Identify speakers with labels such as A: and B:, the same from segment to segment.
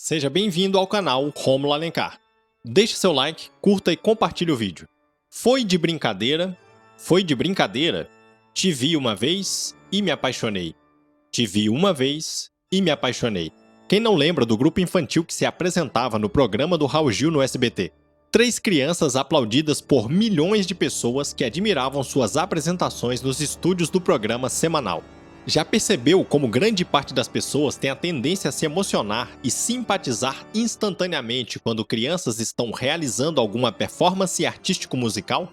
A: Seja bem-vindo ao canal Rômulo Alencar. Deixe seu like, curta e compartilhe o vídeo. Foi de brincadeira? Foi de brincadeira? Te vi uma vez e me apaixonei. Te vi uma vez e me apaixonei. Quem não lembra do grupo infantil que se apresentava no programa do Raul Gil no SBT? 3 crianças aplaudidas por milhões de pessoas que admiravam suas apresentações nos estúdios do programa semanal. Já percebeu como grande parte das pessoas tem a tendência a se emocionar e simpatizar instantaneamente quando crianças estão realizando alguma performance artístico-musical?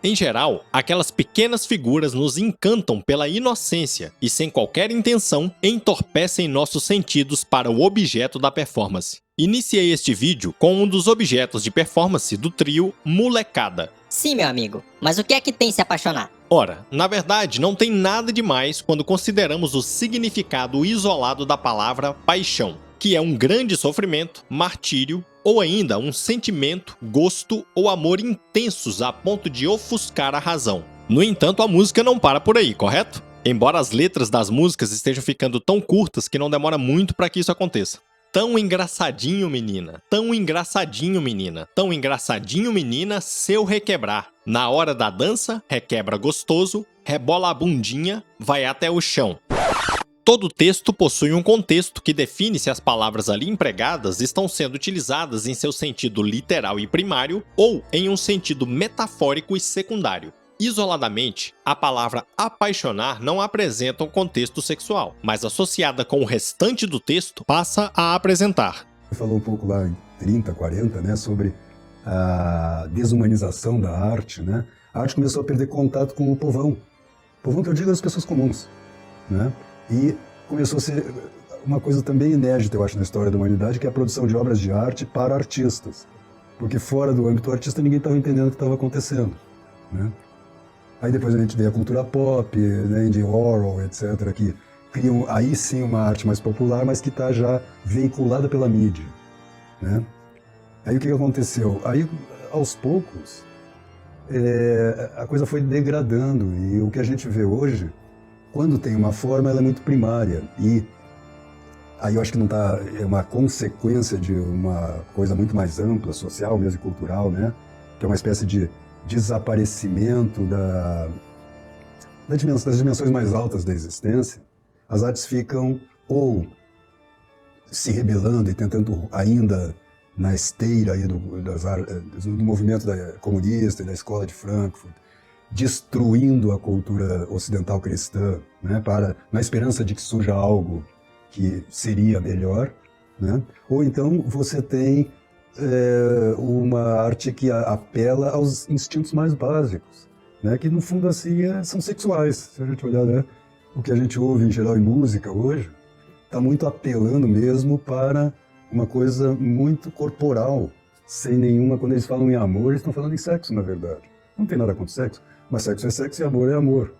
A: Em geral, aquelas pequenas figuras nos encantam pela inocência e, sem qualquer intenção, entorpecem nossos sentidos para o objeto da performance. Iniciei este vídeo com um dos objetos de performance do trio Molecada.
B: Sim, meu amigo, mas o que é que tem se apaixonar?
A: Ora, na verdade, não tem nada demais quando consideramos o significado isolado da palavra paixão, que é um grande sofrimento, martírio, ou ainda um sentimento, gosto ou amor intensos a ponto de ofuscar a razão. No entanto, a música não para por aí, correto? Embora as letras das músicas estejam ficando tão curtas que não demora muito para que isso aconteça. Tão engraçadinho, menina. Tão engraçadinho, menina. Tão engraçadinho, menina, seu requebrar. Na hora da dança, requebra gostoso, rebola a bundinha, vai até o chão. Todo texto possui um contexto que define se as palavras ali empregadas estão sendo utilizadas em seu sentido literal e primário ou em um sentido metafórico e secundário. Isoladamente, a palavra apaixonar não apresenta um contexto sexual, mas associada com o restante do texto, passa a apresentar.
C: Falou um pouco lá em 30, 40, né, sobre a desumanização da arte, né? A arte começou a perder contato com o povão. O povão que eu digo é as pessoas comuns, né? E começou a ser uma coisa também inédita, eu acho, na história da humanidade, que é a produção de obras de arte para artistas. Porque fora do âmbito artista ninguém estava entendendo o que estava acontecendo, né? Aí depois a gente vê a cultura pop, né, de Orwell, etc., que criam aí sim uma arte mais popular, mas que está já veiculada pela mídia, né? Aí o que aconteceu? Aí, aos poucos, a coisa foi degradando, e o que a gente vê hoje, quando tem uma forma, ela é muito primária, e aí eu acho que não tá, é uma consequência de uma coisa muito mais ampla, social mesmo e cultural, né? Que é uma espécie de desaparecimento das dimensões mais altas da existência. As artes ficam ou se rebelando e tentando ainda na esteira aí do movimento comunista e da escola de Frankfurt, destruindo a cultura ocidental cristã, né, na esperança de que surja algo que seria melhor, né? Ou então você tem uma arte que apela aos instintos mais básicos, né? Que no fundo assim são sexuais. Se a gente olhar, né, o que a gente ouve em geral em música hoje, está muito apelando mesmo para uma coisa muito corporal, sem nenhuma. Quando eles falam em amor, eles estão falando em sexo, na verdade. Não tem nada contra sexo, mas sexo é sexo e amor é amor,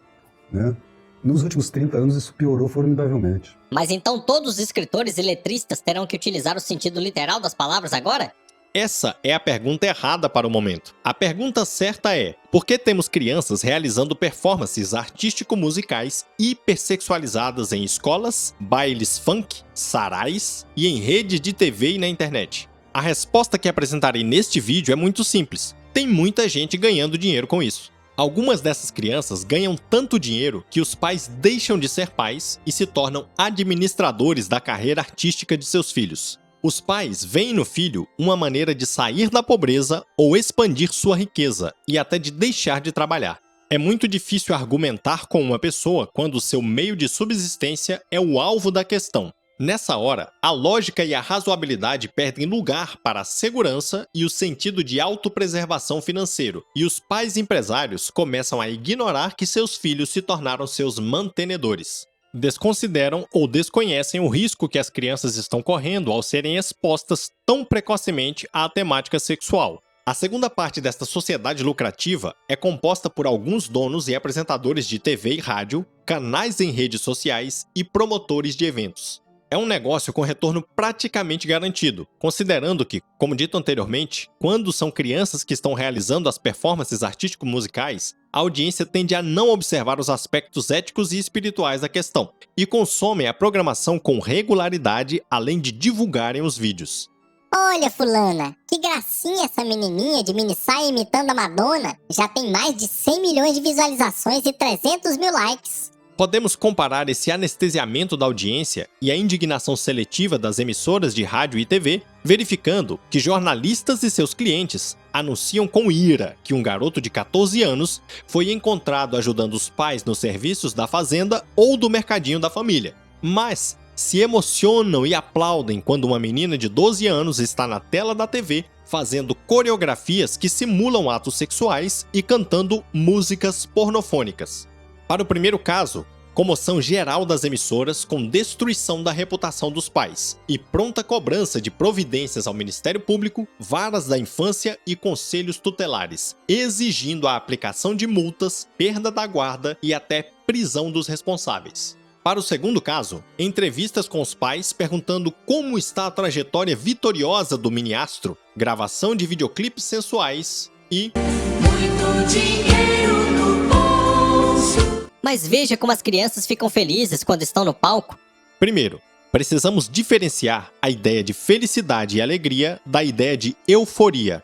C: né? Nos últimos 30 anos isso piorou formidavelmente.
B: Mas então todos os escritores e letristas terão que utilizar o sentido literal das palavras agora?
A: Essa é a pergunta errada para o momento. A pergunta certa é: por que temos crianças realizando performances artístico-musicais hipersexualizadas em escolas, bailes funk, sarais e em redes de TV e na internet? A resposta que apresentarei neste vídeo é muito simples. Tem muita gente ganhando dinheiro com isso. Algumas dessas crianças ganham tanto dinheiro que os pais deixam de ser pais e se tornam administradores da carreira artística de seus filhos. Os pais veem no filho uma maneira de sair da pobreza ou expandir sua riqueza e até de deixar de trabalhar. É muito difícil argumentar com uma pessoa quando o seu meio de subsistência é o alvo da questão. Nessa hora, a lógica e a razoabilidade perdem lugar para a segurança e o sentido de autopreservação financeiro, e os pais empresários começam a ignorar que seus filhos se tornaram seus mantenedores. Desconsideram ou desconhecem o risco que as crianças estão correndo ao serem expostas tão precocemente à temática sexual. A segunda parte desta sociedade lucrativa é composta por alguns donos e apresentadores de TV e rádio, canais em redes sociais e promotores de eventos. É um negócio com retorno praticamente garantido, considerando que, como dito anteriormente, quando são crianças que estão realizando as performances artístico-musicais, a audiência tende a não observar os aspectos éticos e espirituais da questão e consomem a programação com regularidade, além de divulgarem os vídeos.
D: Olha, fulana, que gracinha essa menininha de minissaia imitando a Madonna. Já tem mais de 100 milhões de visualizações e 300 mil likes.
A: Podemos comparar esse anestesiamento da audiência e a indignação seletiva das emissoras de rádio e TV, verificando que jornalistas e seus clientes anunciam com ira que um garoto de 14 anos foi encontrado ajudando os pais nos serviços da fazenda ou do mercadinho da família. Mas se emocionam e aplaudem quando uma menina de 12 anos está na tela da TV fazendo coreografias que simulam atos sexuais e cantando músicas pornofônicas. Para o primeiro caso, comoção geral das emissoras com destruição da reputação dos pais e pronta cobrança de providências ao Ministério Público, varas da infância e conselhos tutelares, exigindo a aplicação de multas, perda da guarda e até prisão dos responsáveis. Para o segundo caso, entrevistas com os pais perguntando como está a trajetória vitoriosa do mini-astro, gravação de videoclipes sensuais e
E: muito dinheiro no bolso.
B: Mas veja como as crianças ficam felizes quando estão no palco.
A: Primeiro, precisamos diferenciar a ideia de felicidade e alegria da ideia de euforia.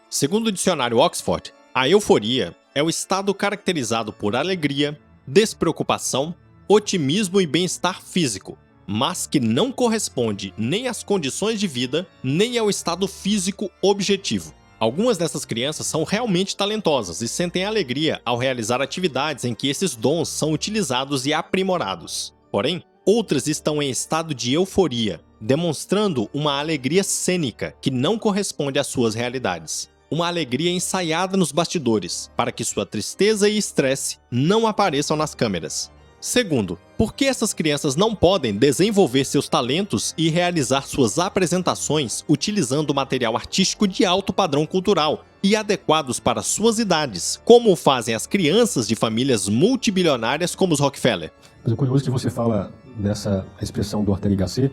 A: Segundo o dicionário Oxford, a euforia é o estado caracterizado por alegria, despreocupação, otimismo e bem-estar físico, mas que não corresponde nem às condições de vida, nem ao estado físico objetivo. Algumas dessas crianças são realmente talentosas e sentem alegria ao realizar atividades em que esses dons são utilizados e aprimorados. Porém, outras estão em estado de euforia, demonstrando uma alegria cênica que não corresponde às suas realidades. Uma alegria ensaiada nos bastidores, para que sua tristeza e estresse não apareçam nas câmeras. Segundo, por que essas crianças não podem desenvolver seus talentos e realizar suas apresentações utilizando material artístico de alto padrão cultural e adequados para suas idades, como o fazem as crianças de famílias multibilionárias como os Rockefeller?
F: Mas é curioso que você fala dessa expressão do Ortega y Gasset,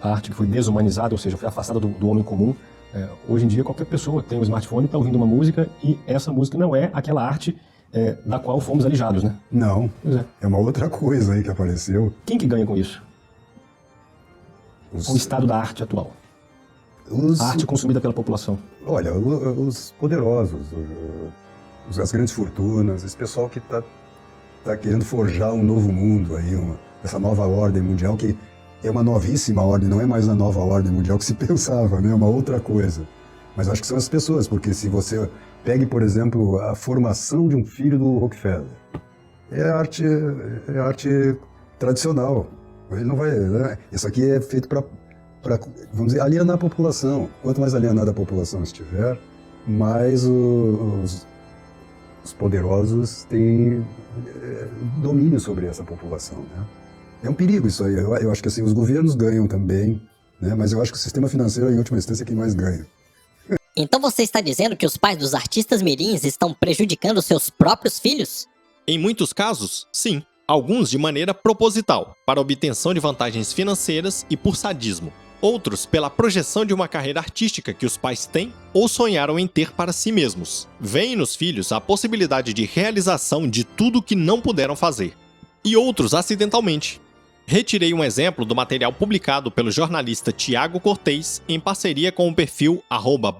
F: a arte que foi desumanizada, ou seja, foi afastada do homem comum. Hoje em dia, qualquer pessoa tem um smartphone e está ouvindo uma música e essa música não é aquela arte da qual fomos alijados, né?
C: Não,
F: Pois é.
C: é uma outra coisa aí que apareceu.
F: Quem que ganha com isso?
C: Os-
F: O estado da arte atual.
C: os-
F: A arte consumida pela população.
C: Olha, os poderosos, as grandes fortunas, esse pessoal que está querendo forjar um novo mundo aí, essa nova ordem mundial que é uma novíssima ordem, não é mais a nova ordem mundial que se pensava, né? É uma outra coisa. Mas acho que são as pessoas, porque se você pegue, por exemplo, a formação de um filho do Rockefeller, é arte tradicional. Ele não vai, né? Isso aqui é feito para, vamos dizer, alienar a população. Quanto mais alienada a população estiver, mais os poderosos têm domínio sobre essa população, né? É um perigo isso aí. Eu acho que assim, os governos ganham também, né? Mas eu acho que o sistema financeiro, em última instância, é quem mais ganha.
B: Então você está dizendo que os pais dos artistas mirins estão prejudicando seus próprios filhos?
A: Em muitos casos, sim. Alguns de maneira proposital, para obtenção de vantagens financeiras e por sadismo. Outros pela projeção de uma carreira artística que os pais têm ou sonharam em ter para si mesmos. Veem nos filhos a possibilidade de realização de tudo que não puderam fazer. E outros acidentalmente. Retirei um exemplo do material publicado pelo jornalista Tiago Cortez em parceria com o perfil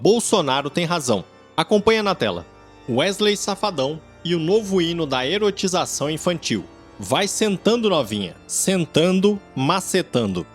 A: @Bolsonaro Tem Razão. Acompanha na tela. Wesley Safadão e o novo hino da erotização infantil. Vai sentando novinha, sentando, macetando.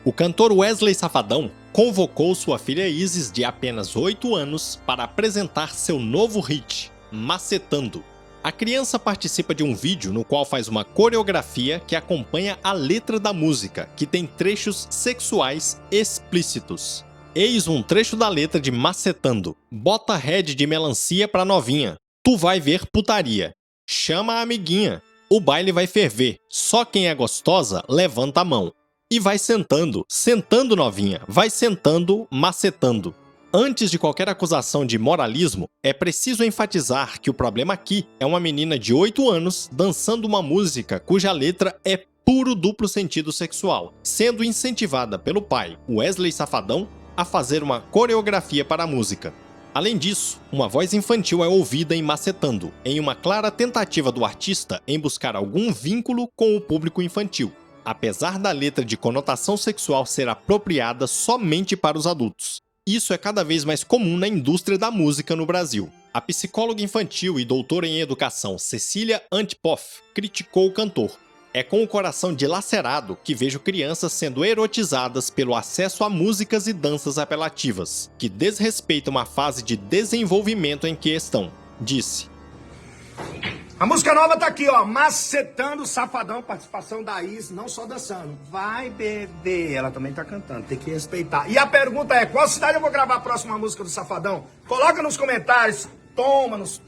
A: O cantor Wesley Safadão convocou sua filha Isis, de apenas 8 anos, para apresentar seu novo hit, Macetando. A criança participa de um vídeo no qual faz uma coreografia que acompanha a letra da música, que tem trechos sexuais explícitos. Eis um trecho da letra de Macetando. Bota head de melancia pra novinha. Tu vai ver putaria. Chama a amiguinha. O baile vai ferver. Só quem é gostosa levanta a mão. E vai sentando, sentando novinha. Vai sentando, macetando. Antes de qualquer acusação de moralismo, é preciso enfatizar que o problema aqui é uma menina de 8 anos dançando uma música cuja letra é puro duplo sentido sexual, sendo incentivada pelo pai, Wesley Safadão, a fazer uma coreografia para a música. Além disso, uma voz infantil é ouvida em Macetando, em uma clara tentativa do artista em buscar algum vínculo com o público infantil, apesar da letra de conotação sexual ser apropriada somente para os adultos. Isso é cada vez mais comum na indústria da música no Brasil. A psicóloga infantil e doutora em educação Cecília Antpoff criticou o cantor. É com o coração dilacerado que vejo crianças sendo erotizadas pelo acesso a músicas e danças apelativas, que desrespeitam a fase de desenvolvimento em que estão, disse.
G: A música nova tá aqui, ó, Macetando Safadão, participação da Is, não só dançando. Vai, bebê, ela também tá cantando, tem que respeitar. E a pergunta é, qual cidade eu vou gravar a próxima música do Safadão? Coloca nos comentários, toma nos...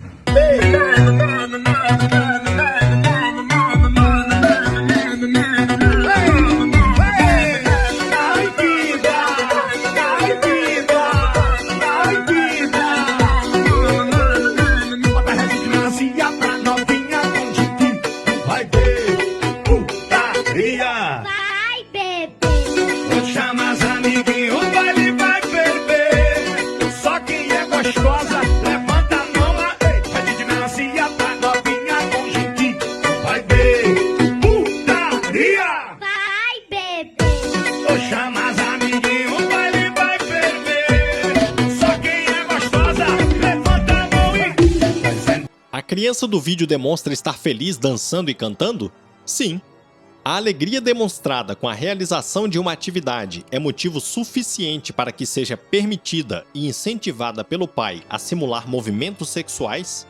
A: A criança do vídeo demonstra estar feliz dançando e cantando? Sim. A alegria demonstrada com a realização de uma atividade é motivo suficiente para que seja permitida e incentivada pelo pai a simular movimentos sexuais?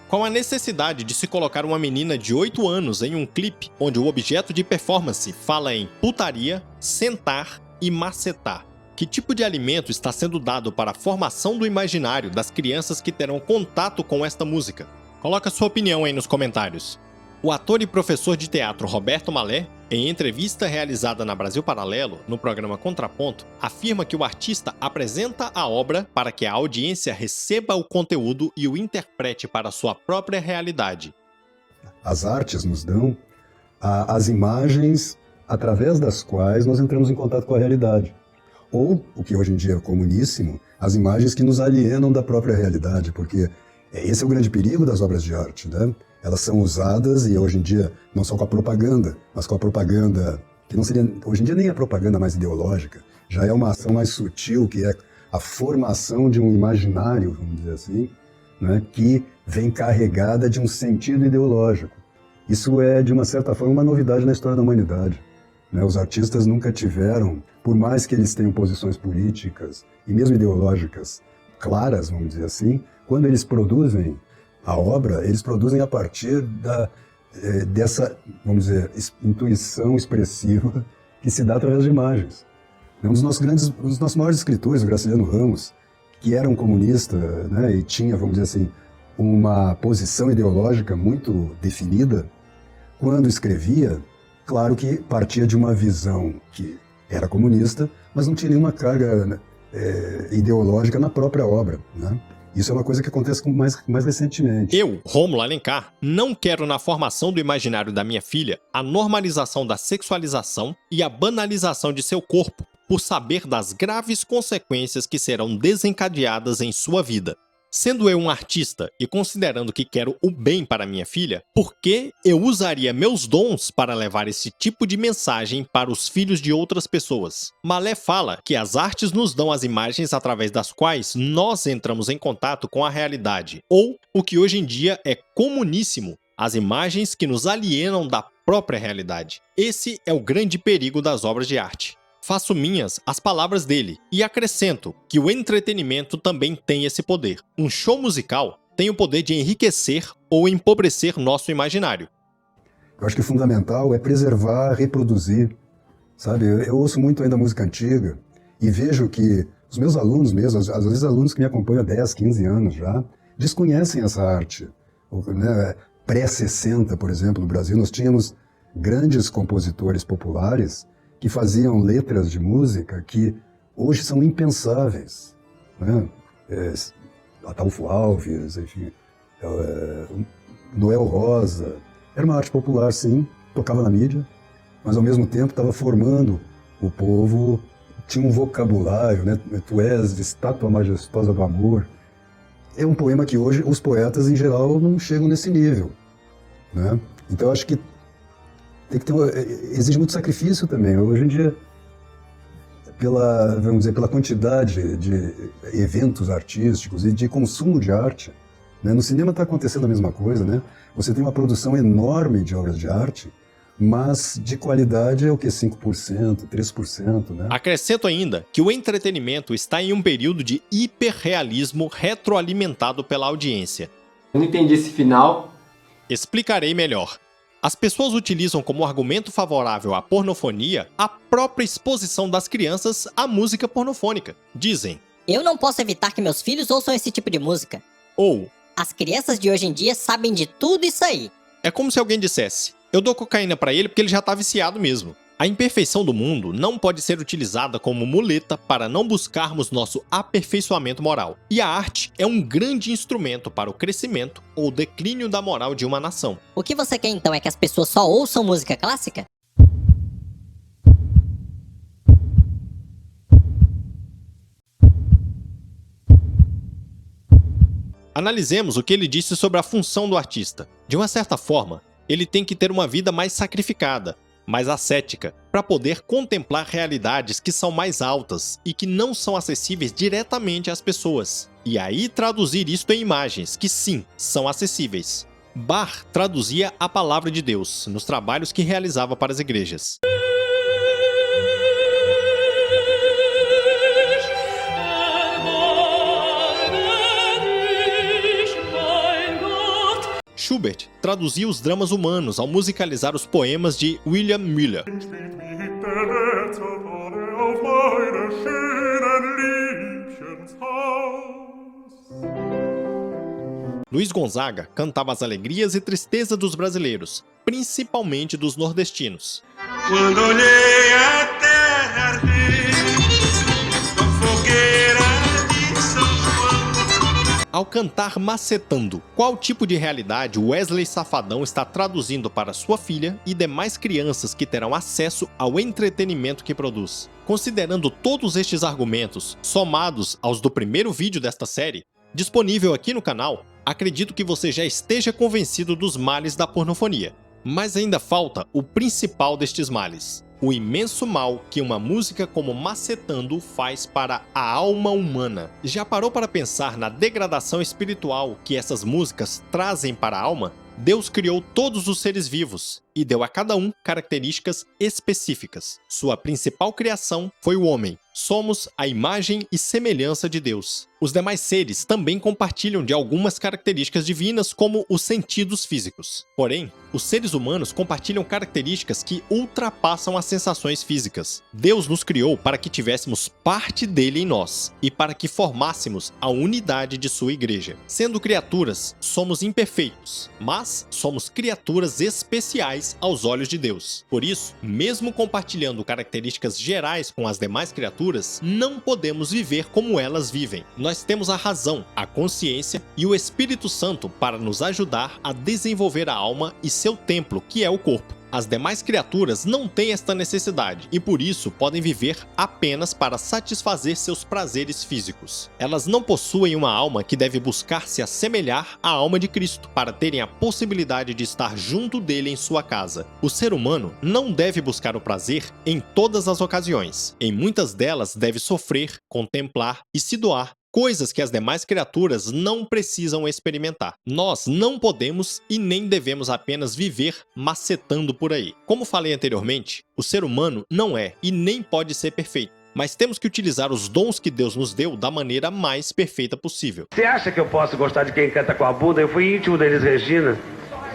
A: Qual a necessidade de se colocar uma menina de 8 anos em um clipe onde o objeto de performance fala em putaria, sentar e macetar? Que tipo de alimento está sendo dado para a formação do imaginário das crianças que terão contato com esta música? Coloca sua opinião aí nos comentários. O ator e professor de teatro Roberto Malé, em entrevista realizada na Brasil Paralelo, no programa Contraponto, afirma que o artista apresenta a obra para que a audiência receba o conteúdo e o interprete para sua própria realidade.
C: As artes nos dão as imagens através das quais nós entramos em contato com a realidade. Ou, o que hoje em dia é comuníssimo, as imagens que nos alienam da própria realidade, porque esse é o grande perigo das obras de arte, né? Elas são usadas, e hoje em dia, não só com a propaganda, mas com a propaganda, que não seria, hoje em dia nem a propaganda mais ideológica, já é uma ação mais sutil, que é a formação de um imaginário, vamos dizer assim, né? Que vem carregada de um sentido ideológico. Isso é, de uma certa forma, uma novidade na história da humanidade, né? Os artistas nunca tiveram, por mais que eles tenham posições políticas e mesmo ideológicas claras, vamos dizer assim, quando eles produzem a obra, eles produzem a partir dessa, vamos dizer, intuição expressiva que se dá através de imagens. Um dos nossos maiores escritores, o Graciliano Ramos, que era um comunista, né, e tinha, vamos dizer assim, uma posição ideológica muito definida, quando escrevia, claro que partia de uma visão que era comunista, mas não tinha nenhuma carga ideológica na própria obra, né? Isso é uma coisa que acontece mais recentemente.
A: Eu, Rômulo Alencar, não quero na formação do imaginário da minha filha a normalização da sexualização e a banalização de seu corpo, por saber das graves consequências que serão desencadeadas em sua vida. Sendo eu um artista e considerando que quero o bem para minha filha, por que eu usaria meus dons para levar esse tipo de mensagem para os filhos de outras pessoas? Malé fala que as artes nos dão as imagens através das quais nós entramos em contato com a realidade, ou, o que hoje em dia é comuníssimo, as imagens que nos alienam da própria realidade. Esse é o grande perigo das obras de arte. Faço minhas as palavras dele e acrescento que o entretenimento também tem esse poder. Um show musical tem o poder de enriquecer ou empobrecer nosso imaginário.
C: Eu acho que o fundamental é preservar, reproduzir, sabe? Eu ouço muito ainda música antiga e vejo que os meus alunos mesmo, às vezes alunos que me acompanham há 10, 15 anos já, desconhecem essa arte. Né? Pré-60, por exemplo, no Brasil, nós tínhamos grandes compositores populares que faziam letras de música que hoje são impensáveis, né? Ataúfo Alves, enfim, Noel Rosa. Era uma arte popular, sim, tocava na mídia, mas ao mesmo tempo estava formando o povo, tinha um vocabulário, né? Tu és estátua majestosa do amor, é um poema que hoje os poetas em geral não chegam nesse nível, né? Então eu acho que tem que ter exige muito sacrifício também. Hoje em dia, vamos dizer, pela quantidade de eventos artísticos e de consumo de arte, né? No cinema está acontecendo a mesma coisa, né? Você tem uma produção enorme de obras de arte, mas de qualidade é o que? 5%, 3%, né?
A: Acrescento ainda que o entretenimento está em um período de hiperrealismo retroalimentado pela audiência.
H: Eu não entendi esse final.
A: Explicarei melhor. As pessoas utilizam como argumento favorável à pornofonia a própria exposição das crianças à música pornofônica. Dizem,
B: Eu não posso evitar que meus filhos ouçam esse tipo de música.
A: ou,
B: As crianças de hoje em dia sabem de tudo isso aí.
A: é como se alguém dissesse, eu dou cocaína pra ele porque ele já tá viciado mesmo. A imperfeição do mundo não pode ser utilizada como muleta para não buscarmos nosso aperfeiçoamento moral. E a arte é um grande instrumento para o crescimento ou declínio da moral de uma nação.
B: O que você quer então é que as pessoas só ouçam música clássica?
A: Analisemos o que ele disse sobre a função do artista. De uma certa forma, ele tem que ter uma vida mais sacrificada, mais ascética, para poder contemplar realidades que são mais altas e que não são acessíveis diretamente às pessoas. E aí traduzir isto em imagens que sim, são acessíveis. Bach traduzia a palavra de Deus nos trabalhos que realizava para as igrejas. Schubert traduzia os dramas humanos ao musicalizar os poemas de William Müller. Luiz Gonzaga cantava as alegrias e tristezas dos brasileiros, principalmente dos nordestinos.
E: Quando olhei a terra arder, com fogueira de São João.
A: Ao cantar Macetando, qual tipo de realidade Wesley Safadão está traduzindo para sua filha e demais crianças que terão acesso ao entretenimento que produz? Considerando todos estes argumentos, somados aos do primeiro vídeo desta série, disponível aqui no canal, acredito que você já esteja convencido dos males da pornofonia. Mas ainda falta o principal destes males: o imenso mal que uma música como Macetando faz para a alma humana. Já parou para pensar na degradação espiritual que essas músicas trazem para a alma? Deus criou todos os seres vivos e deu a cada um características específicas. Sua principal criação foi o homem. Somos a imagem e semelhança de Deus. Os demais seres também compartilham de algumas características divinas, como os sentidos físicos. Porém, os seres humanos compartilham características que ultrapassam as sensações físicas. Deus nos criou para que tivéssemos parte dele em nós e para que formássemos a unidade de sua igreja. Sendo criaturas, somos imperfeitos, mas somos criaturas especiais aos olhos de Deus. Por isso, mesmo compartilhando características gerais com as demais criaturas, não podemos viver como elas vivem. Nós temos a razão, a consciência e o Espírito Santo para nos ajudar a desenvolver a alma e seu templo, que é o corpo. As demais criaturas não têm esta necessidade e por isso podem viver apenas para satisfazer seus prazeres físicos. Elas não possuem uma alma que deve buscar se assemelhar à alma de Cristo para terem a possibilidade de estar junto dele em sua casa. O ser humano não deve buscar o prazer em todas as ocasiões. Em muitas delas deve sofrer, contemplar e se doar, coisas que as demais criaturas não precisam experimentar. Nós não podemos e nem devemos apenas viver macetando por aí. Como falei anteriormente, o ser humano não é e nem pode ser perfeito, mas temos que utilizar os dons que Deus nos deu da maneira mais perfeita possível.
I: Você acha que eu posso gostar de quem canta com a Buda? Eu fui íntimo deles, Regina.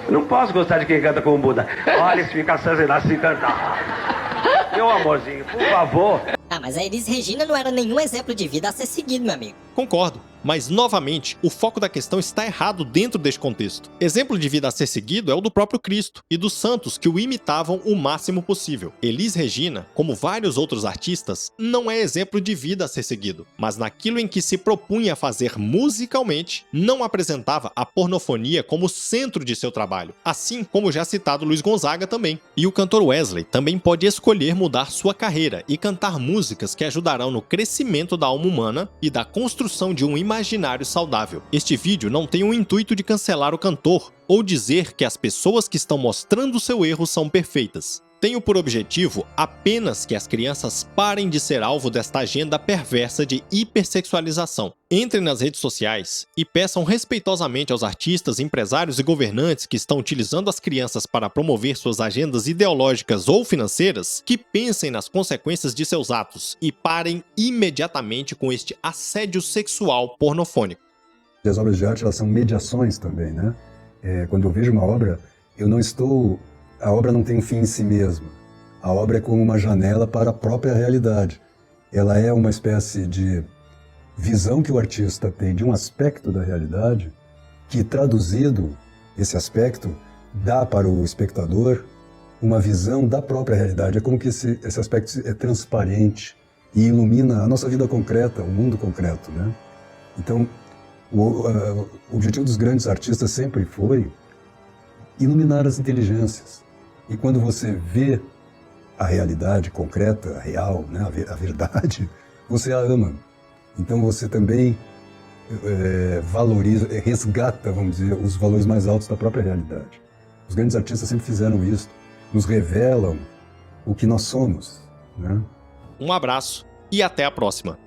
I: Eu não posso gostar de quem canta com o Buda. Olha, esse fica assim cantar. Meu amorzinho, por favor.
B: Ah, mas a Elis Regina não era nenhum exemplo de vida a ser seguido, meu amigo.
A: Concordo, mas novamente o foco da questão está errado dentro deste contexto. Exemplo de vida a ser seguido é o do próprio Cristo e dos santos que o imitavam o máximo possível. Elis Regina, como vários outros artistas, não é exemplo de vida a ser seguido, mas naquilo em que se propunha a fazer musicalmente, não apresentava a pornofonia como centro de seu trabalho, assim como já citado Luiz Gonzaga também. E o cantor Wesley também pode escolher mudar sua carreira e cantar músicas que ajudarão no crescimento da alma humana e da construção construção de um imaginário saudável. Este vídeo não tem o intuito de cancelar o cantor ou dizer que as pessoas que estão mostrando seu erro são perfeitas. Tenho por objetivo apenas que as crianças parem de ser alvo desta agenda perversa de hipersexualização. Entrem nas redes sociais e peçam respeitosamente aos artistas, empresários e governantes que estão utilizando as crianças para promover suas agendas ideológicas ou financeiras que pensem nas consequências de seus atos e parem imediatamente com este assédio sexual pornofônico.
C: As obras de arte, elas são mediações também, né? Quando eu vejo uma obra, a obra não tem um fim em si mesma. A obra é como uma janela para a própria realidade. Ela é uma espécie de visão que o artista tem de um aspecto da realidade que, traduzido, esse aspecto dá para o espectador uma visão da própria realidade. É como que esse aspecto é transparente e ilumina a nossa vida concreta, o mundo concreto, né? Então, o objetivo dos grandes artistas sempre foi iluminar as inteligências. E quando você vê a realidade concreta, a real, né, a verdade, você a ama. Então você também valoriza, resgata, vamos dizer, os valores mais altos da própria realidade. Os grandes artistas sempre fizeram isso, nos revelam o que nós somos, né?
A: Um abraço e até a próxima!